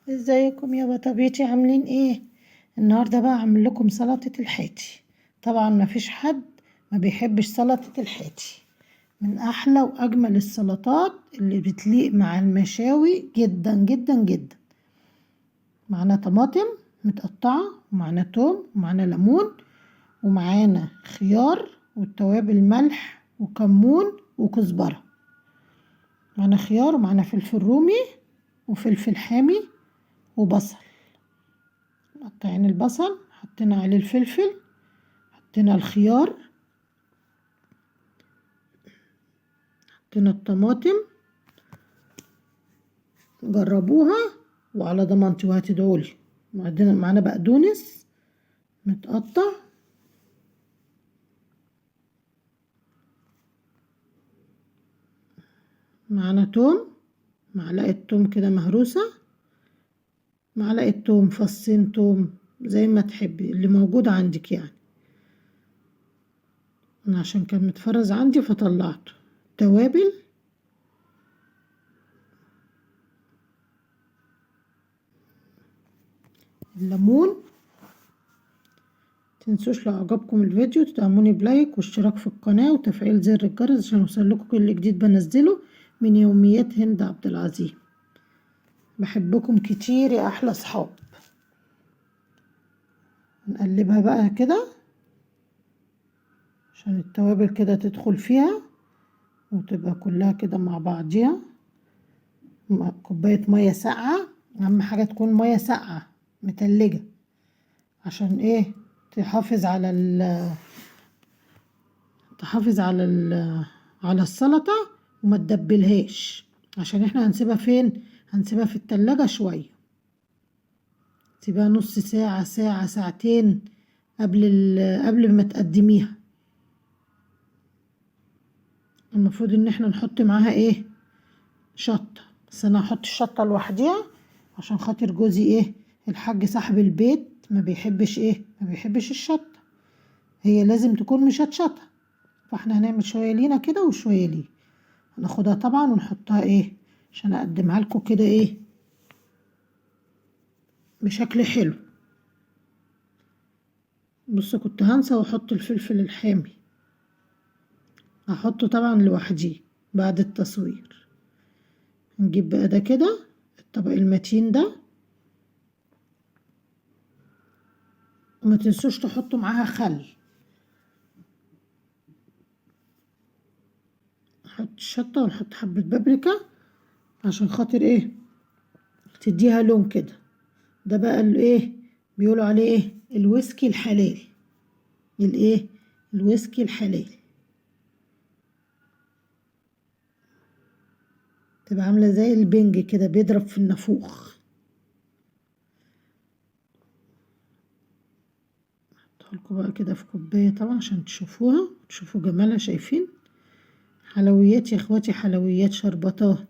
ازيكم يا بطبيتي عاملين ايه؟ النهارده بقى هعمل لكم سلطة الحاتي. طبعا مفيش حد ما بيحبش سلطة الحاتي، من احلى واجمل السلطات اللي بتليق مع المشاوي جدا جدا جدا. معانا طماطم متقطعة، ومعانا توم، ومعانا ليمون، ومعانا خيار والتوابل ملح وكمون وكزبرة. معانا خيار ومعانا فلفل رومي وفلفل حامي وبصل. مقطعين البصل، حطينا عليه الفلفل، حطينا الخيار، حطينا الطماطم. جربوها وعلى ضمانتي وهتدعولي. معانا بقدونس متقطع، معانا توم، معلقة توم كده مهروسة، معلقة توم، فصين توم، زي ما تحبي اللي موجود عندك يعني. أنا عشان كان متفرز عندي فطلعته. توابل، الليمون. متنسوش لو عجبكم الفيديو تدعموني بلايك واشتراك في القناة وتفعيل زر الجرس عشان يوصلكوا كل جديد بنزله من يوميات هند عبد العظيم. بحبكم كتير يا احلى صحاب. نقلبها بقى كده عشان التوابل كده تدخل فيها وتبقى كلها كده مع بعضيها. كوباية مية ساقعة، اهم حاجة تكون مية ساقعة متلجة، عشان ايه؟ تحافظ على السلطة وما تدبلهاش، عشان احنا هنسيبها فين؟ هنسيبها في التلاجة شوية. سيبها نص ساعة، ساعة، ساعتين قبل ما تقدميها. المفروض ان احنا نحط معاها ايه؟ شطة، بس انا هحط الشطة لوحديها عشان خاطر جوزي ايه؟ الحاج صاحب البيت ما بيحبش ايه؟ ما بيحبش الشطة، هي لازم تكون مشطشطة. فاحنا هنعمل شوية لينا كده وشوية ليه. هناخدها طبعا ونحطها ايه عشان اقدمها لكم كده ايه بشكل حلو. بصوا كنت هنسى واحط الفلفل الحامي، هحطه طبعا لوحديه بعد التصوير. نجيب بقى ده كده الطبق المتين ده، وما تنسوش تحطوا معاها خل. نحط الشطة ونحط حبة بابريكا عشان خاطر ايه؟ تديها لون كده. ده بقى الايه بيقولوا عليه ايه؟ الويسكي الحلال. الايه؟ الويسكي الحلال. تبقى عاملة زي البنج كده بيضرب في النافوخ. هحطها بقى كده في كوباية طبعا عشان تشوفوها، تشوفوا جمالها. شايفين؟ حلويات يا اخواتي، حلويات، شربطات.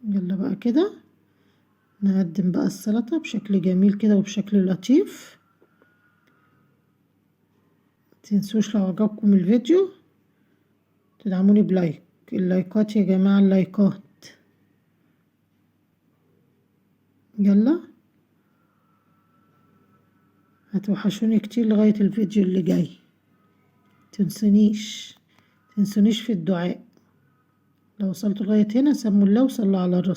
يلا بقى كده نقدم بقى السلطة بشكل جميل كده وبشكل لطيف. متنسوش لو عجبكم الفيديو تدعموني بلايك. اللايكات يا جماعة، اللايكات. يلا هتوحشوني كتير لغاية الفيديو اللي جاي. تنسونيش في الدعاء. لو وصلتوا لغاية هنا سموا الله وصلوا على الرسول.